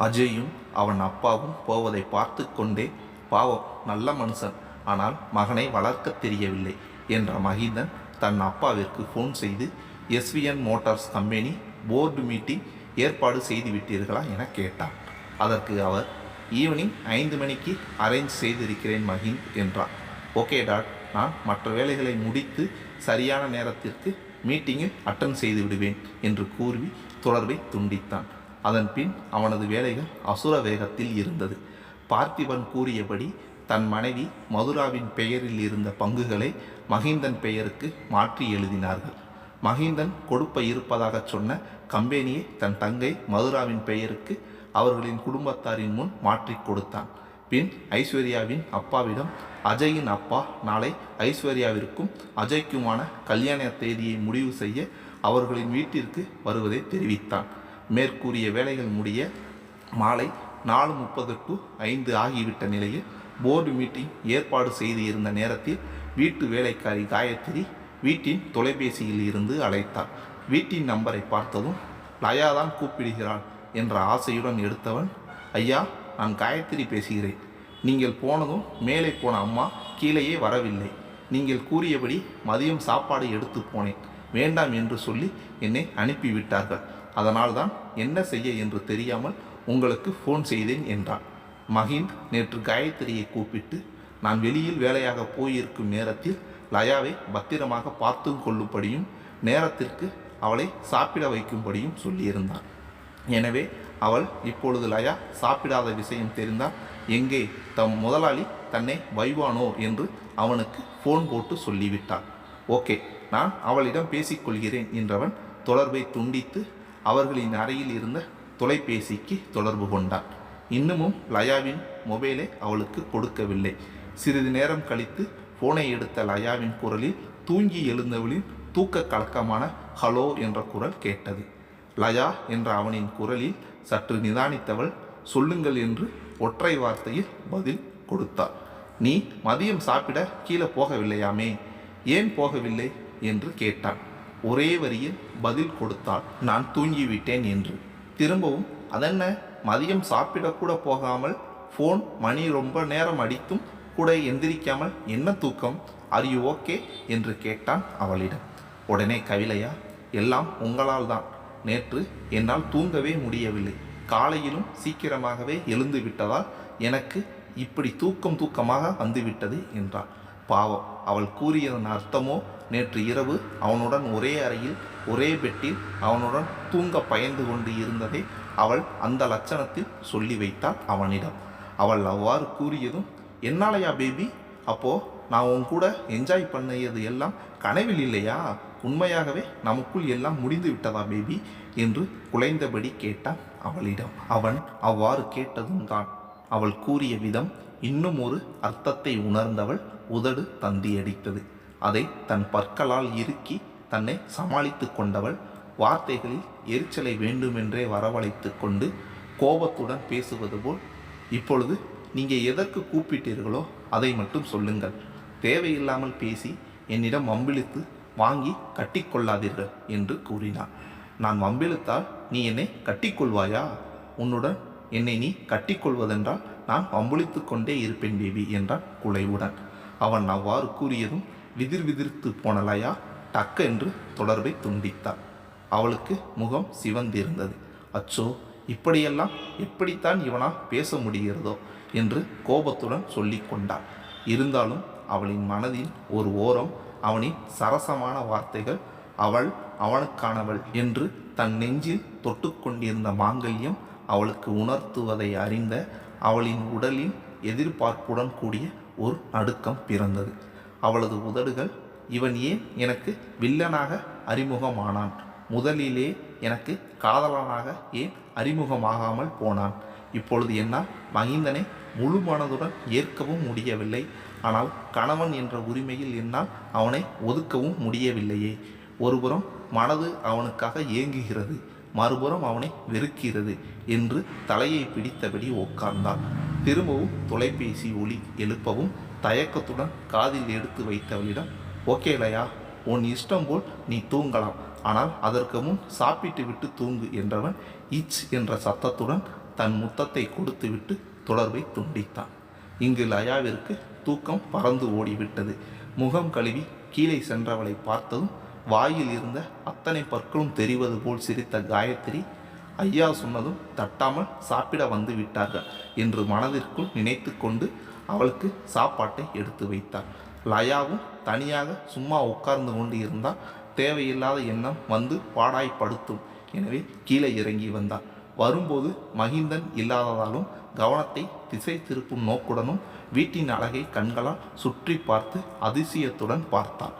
அஜயும் அவன் அப்பாவும் போவதை பார்த்து கொண்டே, பாவம் நல்ல மனுஷன், ஆனால் மகனை வளர்க்க தெரியவில்லை என்ற மகிந்தன் தன் அப்பாவிற்கு ஃபோன் செய்து SVN Motors company board meeting ஏற்பாடு செய்து விட்டீர்களா என கேட்டார். அதற்கு அவர், ஈவினிங் 5 மணிக்கு அரேஞ்ச் செய்திருக்கிறேன் மகிந்த் என்றார். ஓகே டாட், நான் மற்ற வேலைகளை முடித்து சரியான நேரத்திற்கு மீட்டிங்கில் அட்டன் செய்து விடுவேன் என்று கூறி தொடர்பை துண்டித்தான். அதன் பின் அவனது வேலைகள் அசுர வேகத்தில் இருந்தது. பார்த்திபன் கூறியபடி தன் மனைவி மதுராவின் பெயரில் இருந்த பங்குகளை மகிந்தன் பெயருக்கு மாற்றி எழுதினார்கள். மகிந்தன் கொடுப்ப இருப்பதாக சொன்ன கம்பெனியை தன் தங்கை மதுராவின் பெயருக்கு அவர்களின் குடும்பத்தாரின் முன் மாற்றி கொடுத்தான். பின் ஐஸ்வர்யாவின் அப்பாவிடம் அஜயின் அப்பா நாளை ஐஸ்வர்யாவிற்கும் அஜய்க்குமான கல்யாண தேதியை முடிவு செய்ய அவர்களின் வீட்டிற்கு வருவதை தெரிவித்தான். மேற்கூறிய வேலைகள் முடிய மாலை 4:30 to 5 ஆகிவிட்ட நிலையில் போர்டு மீட்டிங் ஏற்பாடு செய்து இருந்த நேரத்தில் வீட்டு வேலைக்காரி காயத்ரி வீட்டின் தொலைபேசியில் இருந்து அழைத்தார். வீட்டின் நம்பரை பார்த்ததும் லயாதான் கூப்பிடுகிறாள் என்ற ஆசையுடன் எடுத்தவன், ஐயா, நான் காயத்ரி பேசுகிறேன். நீங்கள் போனதும் மேலே போன அம்மா கீழேயே வரவில்லை. நீங்கள் கூறியபடி மதியம் சாப்பாடு எடுத்து போனேன். வேண்டாம் என்று சொல்லி என்னை அனுப்பிவிட்டார்கள். அதனால்தான் என்ன செய்ய என்று தெரியாமல் உங்களுக்கு ஃபோன் செய்தேன் என்றான். மகிந்த் நேற்று காயத்ரியை கூப்பிட்டு, நான் வெளியில் வேலையாக போயிருக்கும் நேரத்தில் லயாவை பத்திரமாக பார்த்து கொள்ளும்படியும் நேரத்திற்கு அவளை சாப்பிட வைக்கும்படியும் சொல்லியிருந்தான். எனவே அவள் இப்பொழுது லயா சாப்பிடாத விஷயம் தெரிந்தால் எங்கே தம் முதலாளி தன்னை வைவானோ என்று அவனுக்கு ஃபோன் போட்டு சொல்லிவிட்டாள். ஓகே, நான் அவளிடம் பேசிக்கொள்கிறேன் என்றவன் தொடர்பை துண்டித்து அவர்களின் அறையில் இருந்த தொலைபேசிக்கு தொடர்பு கொண்டான். இன்னமும் லயாவின் மொபைலை அவளுக்கு கொடுக்கவில்லை. சிறிது நேரம் கழித்து ஃபோனை எடுத்த லயாவின் குரலில் தூங்கி எழுந்தவளின் தூக்க கலக்கமான ஹலோ என்ற குரல் கேட்டது. லயா என்ற அவனின் குரலில் சற்று நிதானித்தவள், சொல்லுங்கள் என்று ஒற்றை வார்த்தையில் பதில் கொடுத்தாள். நீ மதியம் சாப்பிட கீழே போகவில்லையாமே, ஏன் போகவில்லை என்று கேட்டான். ஒரே வரியில் பதில் கொடுத்தாள், நான் தூங்கிவிட்டேன் என்று. திரும்பவும், அதென்ன, மதியம் சாப்பிடக்கூட போகாமல் ஃபோன் மணி ரொம்ப நேரம் அடித்தும் கூட எந்திரிக்காமல் என்ன தூக்கம், ஆர் யூ ஓகே என்று கேட்டான் அவளிடம். உடனே கவிலையா, எல்லாம் உங்களால் தான். நேற்று என்னால் தூங்கவே முடியவில்லை. காலையிலும் சீக்கிரமாகவே எழுந்து விட்டதால் எனக்கு இப்படி தூக்கமாக வந்துவிட்டது என்றாள். பாவம், அவள் கூறியதன் அர்த்தமோ நேற்று இரவு அவனுடன் ஒரே அறையில் ஒரே பெட்டில் அவனுடன் தூங்க பயந்து கொண்டு இருந்ததை அவள் அந்த லட்சணத்தில் சொல்லி வைத்தாள் அவனிடம். அவள் அவ்வாறு கூறியதும், என்னாலையா பேபி, அப்போ நான் உன் கூட என்ஜாய் பண்ணியது எல்லாம் கனவில் இல்லையா, உண்மையாகவே நமக்குள் எல்லாம் முடிந்து விட்டதா பேபி என்று குலைந்தபடி கேட்டான் அவளிடம். அவன் அவ்வாறு கேட்டதும் தான் அவள் கூறிய விதம் இன்னும் ஒரு அர்த்தத்தை உணர்ந்தவள் உதடு தந்தியடித்தது. அதை தன் பற்களால் இறுக்கி தன்னை சமாளித்து கொண்டவள் வார்த்தைகளில் எரிச்சலை வேண்டுமென்றே வரவழைத்து கொண்டு கோபத்துடன் பேசுவது போல், இப்பொழுது நீங்கள் எதற்கு கூப்பிட்டீர்களோ அதை மட்டும் சொல்லுங்கள். தேவையில்லாமல் பேசி என்னிடம் வம்பிழுத்து வாங்கி கட்டிக்கொள்ளாதீர்கள் என்று கூறினான். நான் வம்பிழுத்தால் நீ என்னை கட்டிக்கொள்வாயா? உன்னுடன் என்னை நீ கட்டிக்கொள்வதென்றால் நான் வம்பிழுத்து கொண்டே இருப்பேன் பேபி என்றான் குலைவுடன். அவன் அவ்வாறு கூறியதும் விதிர்விதிர்த்து போன லயா டக்கு என்று தொடர்பை துண்டித்தாள். அவளுக்கு முகம் சிவந்திருந்தது. அச்சோ, இப்படியெல்லாம் எப்படித்தான் இவனால் பேச முடிகிறதோ என்று கோபத்துடன் சொல்லி கொண்டாள். இருந்தாலும் அவளின் மனதின் ஒரு ஓரம் அவனின் சரசமான வார்த்தைகள், அவள் அவனுக்கானவள் என்று தன் நெஞ்சில் தொட்டு கொண்டிருந்த மாங்கல்யம் அவளுக்கு உணர்த்துவதை அறிந்த அவளின் உடலில் எதிர்பார்ப்புடன் கூடிய ஒரு நடுக்கம் பிறந்தது. அவளது உதடுகள், இவன் ஏன் எனக்கு வில்லனாக அறிமுகமானான்? முதலிலே எனக்கு காதலனாக ஏன் அறிமுகமாகாமல் போனான்? இப்பொழுது என்னால் மகிந்தனை முழு மனதுடன் ஏற்கவும் முடியவில்லை. ஆனால் கணவன் என்ற உரிமையில் என்னால் அவனை ஒதுக்கவும் முடியவில்லையே. ஒருபுறம் மனது அவனுக்காக ஏங்குகிறது, மறுபுறம் அவனை வெறுக்கிறது என்று தலையை பிடித்தபடி உட்கார்ந்தாள். திரும்பவும் தொலைபேசி ஒலி எழுப்பவும் தயக்கத்துடன் காதில் எடுத்து வைத்தவளிடம், ஓகே லயா, உன் இஷ்டம் போல் நீ தூங்கலாம், ஆனால் அதற்கு முன் சாப்பிட்டு விட்டு தூங்கு என்றவன் இச் என்ற சத்தத்துடன் தன் முத்தத்தை கொடுத்துவிட்டு தொடர்பை துண்டித்தான். இங்கு லயாவிற்கு தூக்கம் பறந்து ஓடிவிட்டது. முகம் கழுவி கீழே சென்றவளை பார்த்ததும் வாயில் இருந்த அத்தனை பற்களும் தெரிவது போல் சிரித்த காயத்ரி, ஐயா சொன்னதும் தட்டாமல் சாப்பிட வந்து விட்டார்கள் என்று மனதிற்குள் நினைத்து கொண்டு அவளுக்கு சாப்பாட்டை எடுத்து வைத்தார். லயாவும் தனியாக சும்மா உட்கார்ந்து கொண்டு இருந்தால் தேவையில்லாத எண்ணம் வந்து பாடாய்ப்படுத்தும். எனவே கீழே இறங்கி வந்தார். வரும்போது மகிந்தன் இல்லாததாலும் கவனத்தை திசை திருப்பும் நோக்குடனும் வீட்டின் அழகை கண்களால் சுற்றி பார்த்து அதிசயத்துடன் பார்த்தாள்.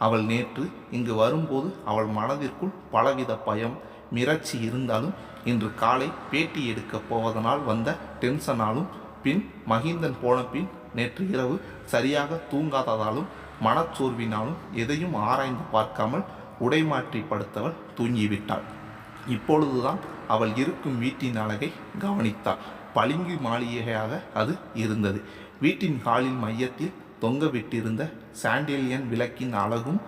அவள் நேற்று இங்கு வரும்போது அவள் மனதிற்குள் பலவித பயம் மிரட்சி இருந்தாலும் இன்று காலை பேட்டி எடுக்கப் போவதனால் வந்த டென்ஷனாலும் பின் மகிந்தன் போன பின் நேற்று இரவு சரியாக தூங்காததாலும் மனச்சோர்வினாலும் எதையும் ஆராய்ந்து பார்க்காமல் உடைமாற்றி படுத்தவள் தூங்கிவிட்டாள். இப்பொழுதுதான் அவள் இருக்கும் வீட்டின் அழகை கவனித்தாள். பளிங்கு மாளிகையாக அது இருந்தது. வீட்டின் ஹாலில் மையத்தில் தொங்கவிட்டிருந்த சாண்டிலியன் விளக்கின் அழகும்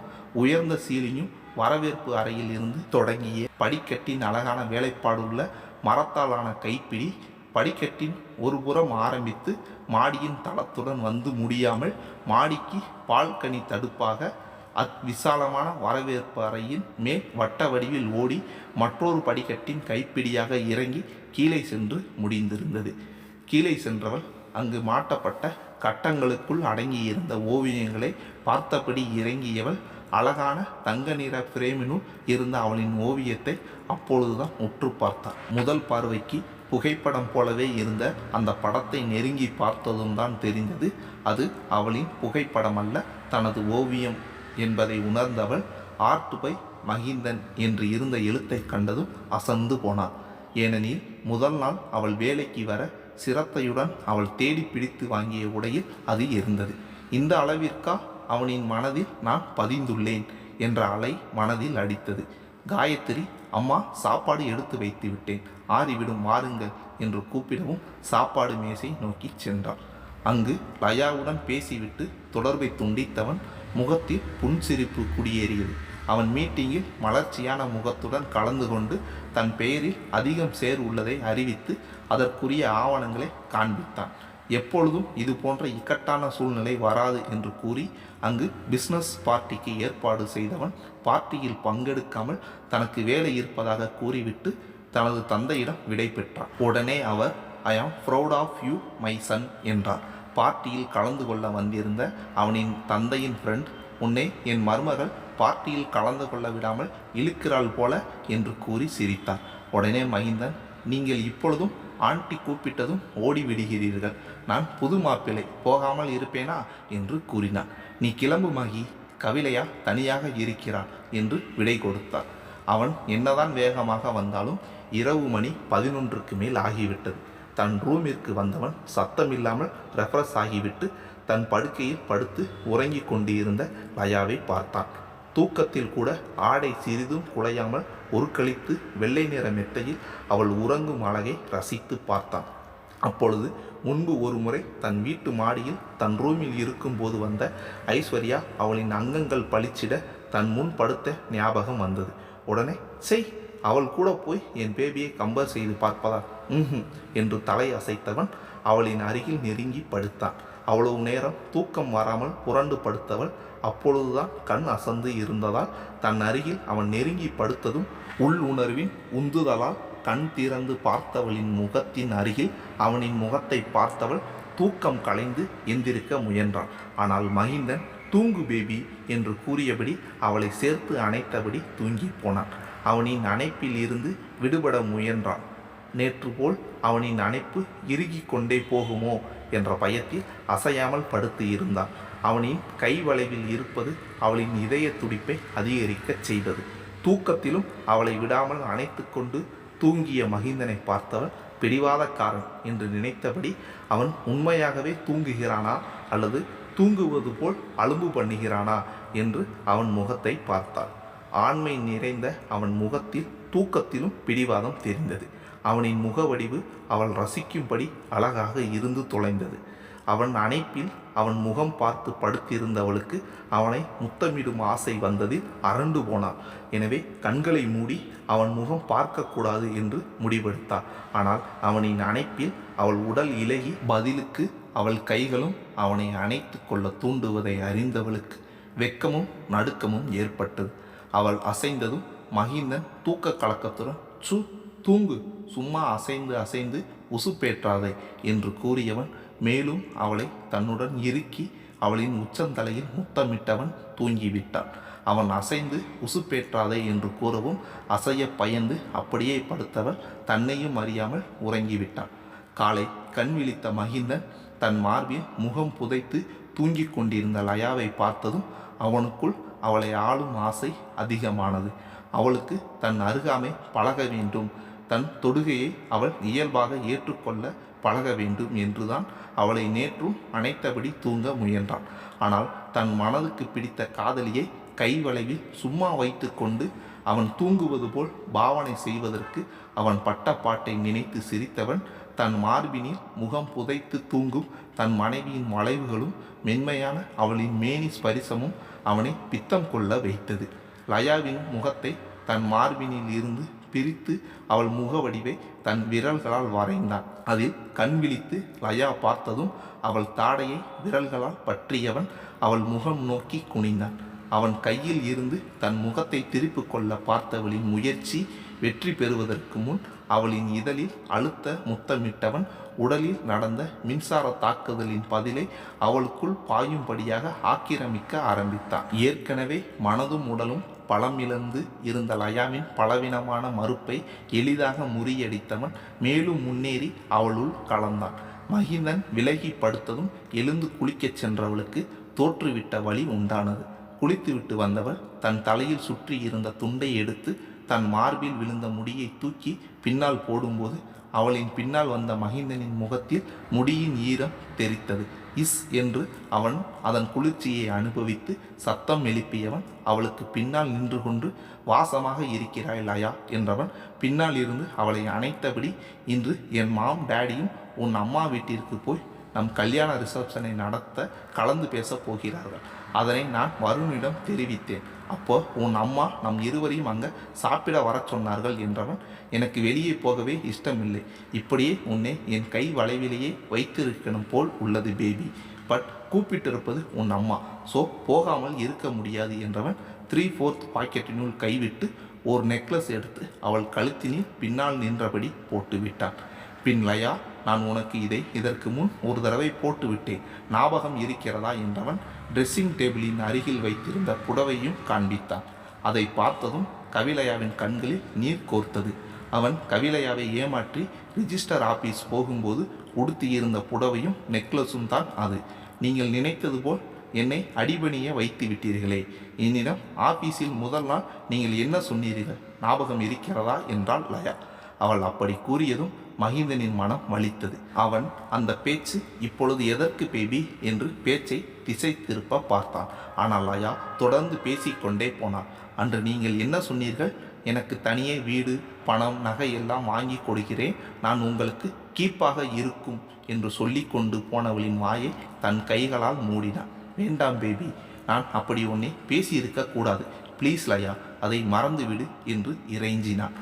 உயர்ந்த சீலிங்கும் வரவேற்பு அறையில் இருந்து தொடங்கிய படிக்கட்டின் அழகான வேலைப்பாடுள்ள மரத்தாலான கைப்பிடி படிக்கட்டின் ஒரு புறம் ஆரம்பித்து மாடியின் தளத்துடன் வந்து முடியாமல் மாடிக்கு பால்கனி தடுப்பாக விசாலமான வரவேற்பு அறையின் மேல் வட்ட வடிவில் ஓடி மற்றொரு படிக்கட்டின் கைப்பிடியாக இறங்கி கீழே சென்று முடிந்திருந்தது. கீழே சென்றவள் அங்கு மாட்டப்பட்ட கட்டங்களுக்குள் அடங்கியிருந்த ஓவியங்களை பார்த்தபடி இறங்கியவள் அழகான தங்க நிற பிரேமினுள் இருந்த அவளின் ஓவியத்தை அப்பொழுதுதான் உற்று பார்த்தாள். முதல் பார்வைக்கு புகைப்படம் போலவே இருந்த அந்த படத்தை நெருங்கி பார்த்ததும் தான் தெரிந்தது அது அவளின் புகைப்படம் அல்ல, தனது ஓவியம் என்பதை உணர்ந்தவள் ஆர்ட் பை மகிந்தன் என்று இருந்த எழுத்தை கண்டதும் அசந்து போனாள். ஏனெனில் முதல் நாள் அவள் வேலைக்கு வர சிரத்தையுடன் அவள் தேடி பிடித்து வாங்கிய உடையில் அது இருந்தது. இந்த அளவிற்கா அவனின் மனதில் நான் பதிந்துள்ளேன் என்ற அலை மனதில் அடித்தது. காயத்ரி, அம்மா சாப்பாடு எடுத்து வைத்து விட்டேன், ஆறிவிடும் வாருங்கள் என்று கூப்பிடவும் சாப்பாடு மேசை நோக்கி சென்றாள். அங்கு லயாவுடன் பேசிவிட்டு தொடர்பை துண்டித்தவன் முகத்தில் புன்சிரிப்பு குடியேறியது. அவன் மீட்டிங்கில் மலர்ச்சியான முகத்துடன் கலந்து கொண்டு தன் பெயரில் அதிகம் சேர் உள்ளதை அறிவித்து அதற்குரிய ஆவணங்களை காண்பித்தான். எப்பொழுதும் இது போன்ற இக்கட்டான சூழ்நிலை வராது என்று கூறி அங்கு பிஸ்னஸ் பார்ட்டிக்கு ஏற்பாடு செய்தவன் பார்ட்டியில் பங்கெடுக்காமல் தனக்கு வேலை இருப்பதாக கூறிவிட்டு தனது தந்தையிடம் விடை பெற்றார். உடனே அவர் I am proud of you my son என்றார். பார்ட்டியில் கலந்து கொள்ள வந்திருந்த அவனின் தந்தையின் ஃப்ரெண்ட், உன்னை என் மருமகள் பார்ட்டியில் கலந்து கொள்ள விடாமல் இழுக்கிறாள் போல என்று கூறி சிரித்தார். உடனே மகிந்தன், நீங்கள் இப்பொழுதும் ஆண்டி கூப்பிட்டதும் ஓடிவிடுகிறீர்கள், நான் புது மாப்பிள்ளை, போகாமல் இருப்பேனா என்று கூறினார். நீ கிளம்பு மகி, கவிலையா தனியாக இருக்கிறாள் என்று விடை கொடுத்தார். அவன் என்னதான் வேகமாக வந்தாலும் இரவு மணி 11க்கு மேல் ஆகிவிட்டது. தன் ரூமிற்கு வந்தவன் சத்தமில்லாமல் ரெஃப்ரெஷ் ஆகிவிட்டு தன் படுக்கையில் படுத்து உறங்கிக் கொண்டிருந்த லயாவை பார்த்தான். தூக்கத்தில் கூட ஆடை சிறிதும் குலையாமல் உருக்களித்து வெள்ளை நிற மெத்தையில் அவள் உறங்கும் அழகை ரசித்து பார்த்தான். அப்பொழுது முன்பு ஒரு முறை தன் வீட்டு மாடியில் தன் ரூமில் இருக்கும்போது வந்த ஐஸ்வர்யா அவளின் அங்கங்கள் பளிச்சிட தன் முன் படுத்த ஞாபகம் வந்தது. உடனே செய், அவள் கூட போய் என் பேபியை கம்பேர் செய்து பார்ப்பதா என்று தலை அசைத்தவன் அவளின் அருகில் நெருங்கி படுத்தான். அவ்வளவு நேரம் தூக்கம் வராமல் புரண்டு படுத்தவள் அப்பொழுதுதான் கண் அசந்து இருந்ததால் தன் அருகில் அவன் நெருங்கி படுத்ததும் உள் உணர்வின் உந்துதலால் கண் திறந்து பார்த்தவளின் முகத்தின் அருகில் அவனின் முகத்தை பார்த்தவள் தூக்கம் கலைந்து எந்திருக்க முயன்றாள். ஆனால் மகிந்தன் தூங்கு பேபி என்று கூறியபடி அவளை சேர்த்து அணைத்தபடி தூங்கி போனான். அவனின் அணைப்பில் இருந்து விடுபட முயன்றான். நேற்று போல் அவனின் அணைப்பு இறுகி கொண்டே போகுமோ என்ற பயத்தில் அசையாமல் படுத்து இருந்தான். அவனின் கை வளைவில் இருப்பது அவளின் இதய துடிப்பை அதிகரிக்கச் செய்தது. தூக்கத்திலும் அவளை விடாமல் அணைத்து கொண்டு தூங்கிய மகிந்தனை பார்த்தவள் பிடிவாதக்காரன் என்று நினைத்தபடி அவன் உண்மையாகவே தூங்குகிறானா அல்லது தூங்குவது போல் அலும்பு பண்ணுகிறானா என்று அவன் முகத்தை பார்த்தாள். ஆண்மை நிறைந்த அவன் முகத்தில் தூக்கத்திலும் பிடிவாதம் தெரிந்தது. அவனின் முகவடிவு அவள் ரசிக்கும்படி அழகாக இருந்து தொலைந்தது. அவன் அணைப்பில் அவன் முகம் பார்த்து படுத்திருந்தவளுக்கு அவனை முத்தமிடும் ஆசை வந்ததில் அரண்டு போனாள். எனவே கண்களை மூடி அவன் முகம் பார்க்கக்கூடாது என்று முடிவெடுத்தாள். ஆனால் அவனின் அணைப்பில் அவள் உடல் இலகி பதிலுக்கு அவள் கைகளும் அவனை அணைத்து கொள்ள தூண்டுவதை அறிந்தவளுக்கு வெட்கமும் நடுக்கமும் ஏற்பட்டது. அவள் அசைந்ததும் மகிந்தன் தூக்க கலக்கத்துடன் தூங்கு, சும்மா அசைந்து அசைந்து உசுப்பேற்றாதே என்று கூறியவன் மேலும் அவளை தன்னுடன் இறுக்கி அவளின் உச்சந்தலையில் முத்தமிட்டவன் தூங்கிவிட்டான். அவன் அசைந்து உசுப்பேற்றாதே என்று கூறவும் அசைய பயந்து அப்படியே படுத்தவள் தன்னையும் அறியாமல் உறங்கிவிட்டான். காலை கண் விழித்த மகிந்தன் தன் மார்பில் முகம் புதைத்து தூங்கிக் கொண்டிருந்த லயாவை பார்த்ததும் அவனுக்குள் அவளை ஆளும் ஆசை அதிகமானது. அவளுக்கு தன் அருகாமை பழக வேண்டும், தன் தொடுகையை அவள் இயல்பாக ஏற்றுக்கொள்ள பழக வேண்டும் என்றுதான் அவளை நேற்றும் அணைத்தபடி தூங்க முயன்றான். ஆனால் தன் மனதுக்கு பிடித்த காதலியை கைவளைவில் சும்மா வைத்து கொண்டு அவன் தூங்குவது போல் பாவனை செய்வதற்கு அவன் பட்ட பாட்டை நினைத்து சிரித்தவன் தன் மார்பினில் முகம் புதைத்து தூங்கும் தன் மனைவியின் வளைவுகளும் மென்மையான அவளின் மேனி ஸ்பரிசமும் அவனை பித்தம் கொள்ள வைத்தது. லயாவின் முகத்தை தன் மார்பினில் இருந்து பிரித்து அவள் முகவடிவை தன் விரல்களால் வரைந்தான். அதில் கண் விழித்து லயா பார்த்ததும் அவள் தாடையை விரல்களால் பற்றியவன் அவள் முகம் நோக்கி குனிந்தான். அவன் கையில் இருந்து தன் முகத்தை திருப்பி கொள்ள பார்த்தவளின் முயற்சி வெற்றி பெறுவதற்கு முன் அவளின் இதழில் அழுத்த முத்தமிட்டவன் உடலில் நடந்த மின்சார தாக்குதலின் பதிலை அவளுக்குள் பாயும்படியாக ஆக்கிரமிக்க ஆரம்பித்தான். ஏற்கனவே மனதும் உடலும் பலமிழந்து இருந்த லயாவின் பலவீனமான மறுப்பை எளிதாக முறியடித்தவன் மேலும் முன்னேறி அவளுள் கலந்தான். மகிந்தன் விலகி படுத்ததும் எழுந்து குளிக்கச் சென்றவளுக்கு தோற்றுவிட்ட வழி உண்டானது. குளித்துவிட்டு வந்தவள் தன் தலையில் சுற்றி இருந்த துண்டை எடுத்து தன் மார்பில் விழுந்த முடியை தூக்கி பின்னால் போடும்போது அவளின் பின்னால் வந்த மகிந்தனின் முகத்தில் முடியின் ஈரம் தெரித்தது. இஸ் என்று அவன் அதன் குளிர்ச்சியை அனுபவித்து சத்தம் எழுப்பியவன் அவளுக்கு பின்னால் நின்று கொண்டு வாசமாக இருக்கிறாய் லயா என்றவன் பின்னால் இருந்து அவளை அணைத்தபடி இன்று என் மாம் டேடியும் உன் அம்மா வீட்டிற்கு போய் நம் கல்யாண ரிசப்ஷனை நடத்த கலந்து பேசப் போகிறார்கள். அதனை நான் வருணிடம் தெரிவித்தேன். அப்போ உன் அம்மா நம் இருவரையும் அங்கே சாப்பிட வர சொன்னார்கள் என்றவன் எனக்கு வெளியே போகவே இஷ்டமில்லை. இப்படியே உன்னை என் கை வளைவிலேயே வைத்திருக்கணும் போல் உள்ளது பேபி. பட் கூப்பிட்டிருப்பது உன் அம்மா, ஸோ போகாமல் இருக்க முடியாது என்றவன் 3/4 பாக்கெட்டினுள் கைவிட்டு ஒரு நெக்லஸ் எடுத்து அவள் கழுத்தினில் பின்னால் நின்றபடி போட்டுவிட்டான். பின் லயா, நான் உனக்கு இதை இதற்கு முன் ஒரு தடவை போட்டுவிட்டேன், ஞாபகம் இருக்கிறதா என்றவன் ட்ரெஸ்ஸிங் டேபிளின் அருகில் வைத்திருந்த புடவையும் காண்பித்தான். அதை பார்த்ததும் கவிலயாவின் கண்களில் நீர் கோர்த்தது. அவன் கவிலயாவை ஏமாற்றி ரிஜிஸ்டர் ஆபீஸ் போகும்போது உடுத்தியிருந்த புடவையும் நெக்லஸும் தான் அது. நீங்கள் நினைத்தது போல் என்னை அடிபணிய வைத்து விட்டீர்களே. என்னிடம் ஆபீஸில் முதல் நாள் நீங்கள் என்ன சொன்னீர்கள், ஞாபகம் இருக்கிறதா என்றாள் லயா. அவள் அப்படி கூறியதும் மகிந்தனின் மனம் வலித்தது. அவன் அந்த பேச்சு இப்பொழுது எதற்கு பேபி என்று பேச்சை திசை திருப்ப பார்த்தான். ஆனால் லயா தொடர்ந்து பேசிக்கொண்டே போனான். அன்று நீங்கள் என்ன சொன்னீர்கள், எனக்கு தனியே வீடு, பணம், நகை எல்லாம் வாங்கி கொடுக்கிறேன், நான் உங்களுக்கு கீப்பாக இருக்கும் என்று சொல்லி கொண்டு போனவளின் வாயை தன் கைகளால் மூடினான். வேண்டாம் பேபி, நான் அப்படி ஒன்னே பேசியிருக்க கூடாது, ப்ளீஸ் லயா, அதை மறந்துவிடு என்று இறைஞ்சினான்.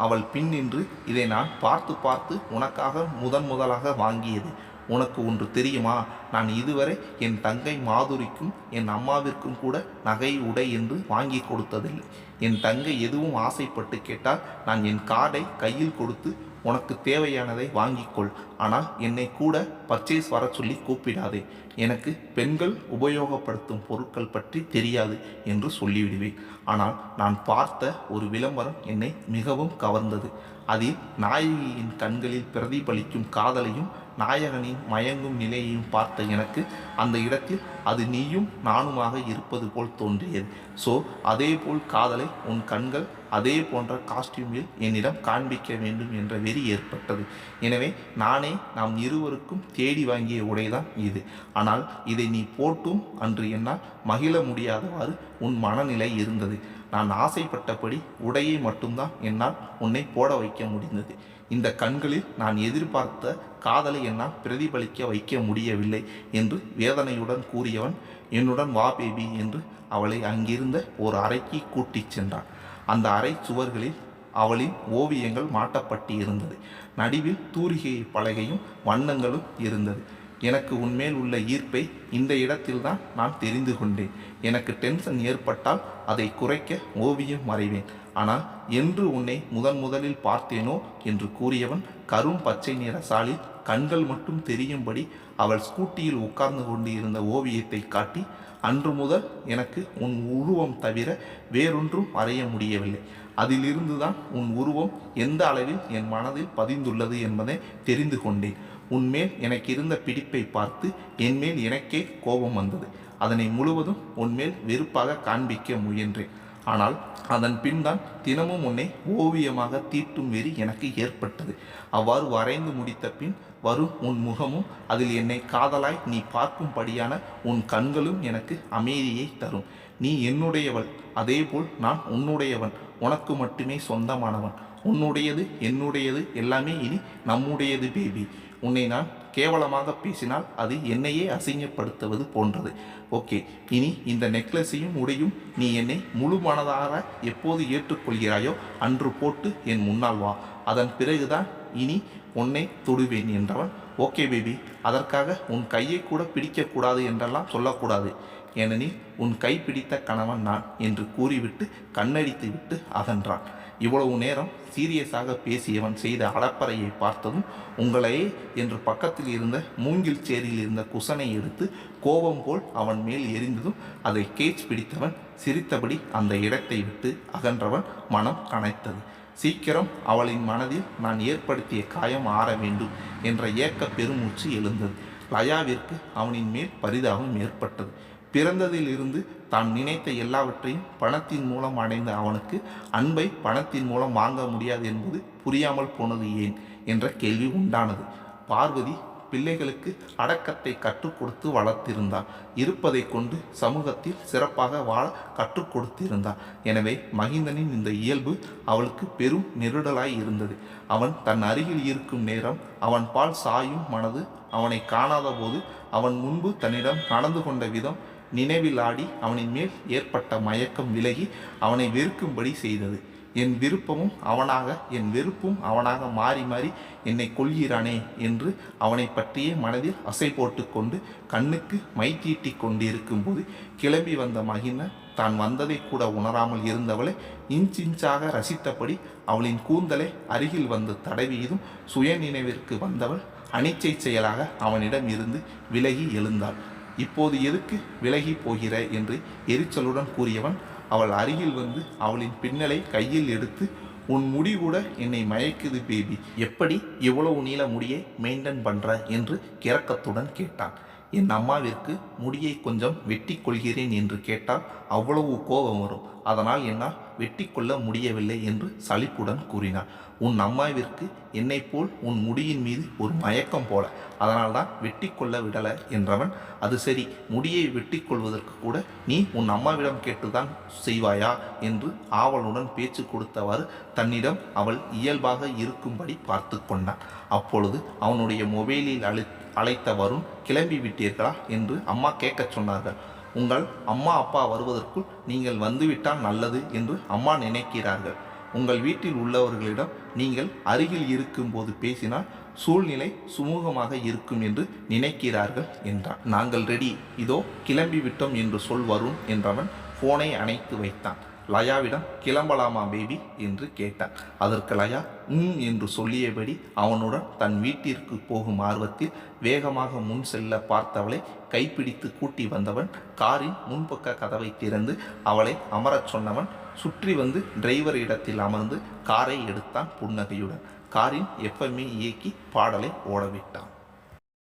அவள் பின் நின்று, இதை நான் பார்த்து பார்த்து உனக்காக முதலாக வாங்கியது. உனக்கு ஒன்று தெரியுமா, நான் இதுவரை என் தங்கை மாதுரிக்கும் என் அம்மாவிற்கும் கூட நகை உடை என்று வாங்கி கொடுத்ததில்லை. என் தங்கை எதுவும் ஆசைப்பட்டு கேட்டால் நான் என் கார்டை கையில் கொடுத்து உனக்கு தேவையானதை வாங்கிக்கொள், ஆனால் என்னை கூட பர்ச்சேஸ் வர சொல்லி கூப்பிடாதே, எனக்கு பெண்கள் உபயோகப்படுத்தும் பொருட்கள் பற்றி தெரியாது என்று சொல்லிவிடுவேன். ஆனால் நான் பார்த்த ஒரு விளம்பரம் என்னை மிகவும் கவர்ந்தது. அதில் நாயகியின் கண்களில் பிரதிபலிக்கும் காதலையும் நாயகனின் மயங்கும் நிலையையும் பார்த்த எனக்கு அந்த இடத்தில் அது நீயும் நானுமாக இருப்பது போல் தோன்றியது. ஸோ அதே போல் காதலை உன் கண்கள் அதே போன்ற காஸ்டியூமில் என்னிடம் காண்பிக்க வேண்டும் என்ற வெறி ஏற்பட்டது. எனவே நானே நாம் இருவருக்கும் தேடி வாங்கிய உடைதான் இது. ஆனால் இதை நீ போட்டும் அன்று என்னால் மகிழ முடியாதவாறு உன் மனநிலை இருந்தது. நான் ஆசைப்பட்டபடி உடையை மட்டும்தான் என்னால் உன்னை போட வைக்க முடிந்தது. இந்த கண்களில் நான் எதிர்பார்த்த காதலை என்னால் பிரதிபலிக்க வைக்க முடியவில்லை என்று வேதனையுடன் கூறியவன், என்னுடன் வா பேபி என்று அவளை அங்கிருந்த ஒரு அறைக்கு கூட்டிச் சென்றான். அந்த அறை சுவர்களில் அவளின் ஓவியங்கள் மாட்டப்பட்டு இருந்தது. நடுவில் தூரிகை பலகையும் வண்ணங்களும் இருந்தது. எனக்கு உன்மேல் உள்ள ஈர்ப்பை இந்த இடத்தில்தான் நான் தெரிந்து கொண்டேன். எனக்கு டென்ஷன் ஏற்பட்டால் அதை குறைக்க ஓவியம் வரைவேன். ஆனால் என்று உன்னை முதலில் பார்த்தேனோ என்று கூறியவன் கரும் பச்சை நிற சாலில் கண்கள் மட்டும் தெரியும்படி அவள் ஸ்கூட்டியில் உட்கார்ந்து கொண்டு இருந்த ஓவியத்தை காட்டி, அன்று முதல் எனக்கு உன் உருவம் தவிர வேறொன்றும் வரைய முடியவில்லை. அதிலிருந்துதான் உன் உருவம் எந்த அளவில் என் மனதில் பதிந்துள்ளது என்பதை தெரிந்து கொண்டேன். உன்மேல் எனக்கு இருந்த பிடிப்பை பார்த்து என்மேல் எனக்கே கோபம் வந்தது. அதனை முழுவதும் உன்மேல் வெறுப்பாக காண்பிக்க முயன்றேன். ஆனால் அதன் பின் தான் தினமும் உன்னை ஓவியமாக தீட்டும் வெறி எனக்கு ஏற்பட்டது. அவ்வாறு வரைந்து முடித்த பின் வரும் உன் முகமும் அதில் என்னை காதலாய் நீ பார்க்கும்படியான உன் கண்களும் எனக்கு அமைதியை தரும். நீ என்னுடையவள், அதேபோல் நான் உன்னுடையவன். உனக்கு மட்டுமே சொந்தமானவன். உன்னுடையது என்னுடையது எல்லாமே இனி நம்முடையது பேபி. உன்னை நான் கேவலமாக பேசினால் அது என்னையே அசிங்கப்படுத்துவது போன்றது. ஓகே, இனி இந்த நெக்லஸையும் உடையும் நீ என்னை முழு மனதாக எப்போது ஏற்றுக்கொள்கிறாயோ அன்று போட்டு என் முன்னால் வா. அதன் பிறகுதான் இனி உன்னை தொடுவேன் என்றவன், ஓகே பேபி, அதற்காக உன் கையை கூட பிடிக்கக்கூடாது என்றெல்லாம் சொல்லக்கூடாது. ஏனெனில் உன் கை பிடித்த கணவன் நான் என்று கூறிவிட்டு கண்ணடித்து விட்டு அகன்றான். இவ்வளவு நேரம் சீரியஸாக பேசியவன் செய்த அலப்பறையை பார்த்ததும் உங்களையே என்று பக்கத்தில் இருந்த மூங்கில் சேரில் இருந்த குசனை எடுத்து கோபம் போல் அவன் மேல் எரிந்ததும் அதை கேட்ச் பிடித்தவன் சிரித்தபடி அந்த இடத்தை விட்டு அகன்றவன் மனம் கனைத்தது. சீக்கிரம் அவளின் மனதில் நான் ஏற்படுத்திய காயம் ஆற வேண்டும் என்ற ஏக்க பெருமூச்சு எழுந்தது. லயாவிற்கு அவனின் மேல் பரிதாபம் ஏற்பட்டது. பிறந்ததில் இருந்து தான் நினைத்த எல்லாவற்றையும் பணத்தின் மூலம் அடைந்த அவனுக்கு அன்பை பணத்தின் மூலம் வாங்க முடியாது என்பது புரியாமல் போனது ஏன் என்ற கேள்வி உண்டானது. பார்வதி பிள்ளைகளுக்கு அடக்கத்தை கற்றுக் கொடுத்து வளர்த்திருந்தாள். இருப்பதை கொண்டு சமூகத்தில் சிறப்பாக வாழ கற்றுக் கொடுத்திருந்தாள். எனவே மகிந்தனின் இந்த இயல்பு அவளுக்கு பெரும் நெருடலாய் இருந்தது. அவன் தன் அருகில் இருக்கும் நேரம் அவன் பால் சாயும் மனது அவனை காணாத போது அவன் முன்பு தன்னிடம் நடந்து கொண்ட விதம் நினைவில் ஆடி அவனின் மேல் ஏற்பட்ட மயக்கம் விலகி அவனை வெறுக்கும்படி செய்தது. என் விருப்பமும் அவனாக என் வெறுப்பும் அவனாக மாறி மாறி என்னை கொள்கிறானே என்று அவனை பற்றியே மனதில் அசை போட்டு கொண்டு கண்ணுக்கு மை தீட்டி கொண்டிருக்கும் போது கிளம்பி வந்த மகிந்தன் தான் வந்ததை கூட உணராமல் இருந்தவளை இன்ச்சாக ரசித்தபடி அவளின் கூந்தலை அருகில் வந்து தடவியதும் சுய நினைவிற்கு வந்தவள் அனிச்சை செயலாக அவனிடம் இருந்து விலகி எழுந்தாள். இப்போது எதுக்கு விலகி போகிற என்று எரிச்சலுடன் கூறியவன் அவள் அருகில் வந்து அவளின் பின்னலை கையில் எடுத்து, உன் முடி கூட என்னை மயக்குது பேபி, எப்படி இவ்வளவு நீள முடியை மெயின்டைன் பண்ற என்று கிறக்கத்துடன் கேட்டான். என் அம்மாவிற்கு முடியை கொஞ்சம் வெட்டி கொள்கிறேன் என்று கேட்டால் அவ்வளவு கோபம் வரும். அதனால் என்னால் வெட்டி கொள்ள முடியவில்லை என்று சலிப்புடன் கூறினான். உன் அம்மாவிற்கு என்னை போல் உன் முடியின் மீது ஒரு மயக்கம் போல, அதனால்தான் வெட்டி கொள்ள விடலை என்றவன், அது சரி, முடியை வெட்டி கொள்வதற்கு கூட நீ உன் அம்மாவிடம் கேட்டுதான் செய்வாயா என்று ஆவலுடன் பேச்சு கொடுத்தவாறு தன்னிடம் அவள் இயல்பாக இருக்கும்படி பார்த்து கொண்டான். அப்பொழுது அவனுடைய மொபைலில் அழைத்த வருண், கிளம்பி விட்டீர்களா என்று அம்மா கேட்கச் சொன்னார்கள். உங்கள் அம்மா அப்பா வருவதற்குள் நீங்கள் வந்துவிட்டால் நல்லது என்று அம்மா நினைக்கிறார்கள். உங்கள் வீட்டில் உள்ளவர்களிடம் நீங்கள் அருகில் இருக்கும்போது பேசினால் சூழ்நிலை சுமூகமாக இருக்கும் என்று நினைக்கிறார்கள் என்றான். நாங்கள் ரெடி, இதோ கிளம்பி விட்டோம் என்று சொல் வருண் என்றவன் போனை அணைத்து வைத்தான். லயாவிடம் கிளம்பலாமா பேபி என்று கேட்டான். அதற்கு லயா என்று சொல்லியபடி அவனுடன் தன் வீட்டிற்கு போகும் ஆர்வத்தில் வேகமாக முன் செல்ல பார்த்தவளை கைப்பிடித்து கூட்டி வந்தவன் காரின் முன்பக்க கதவை திறந்து அவளை அமரச் சொன்னவன் சுற்றி வந்து டிரைவர் இடத்தில் அமர்ந்து காரை எடுத்தான் புன்னகையுடன். காரின் எஃப்எம்ஐ இயக்கி பாடலை ஓடவிட்டான்.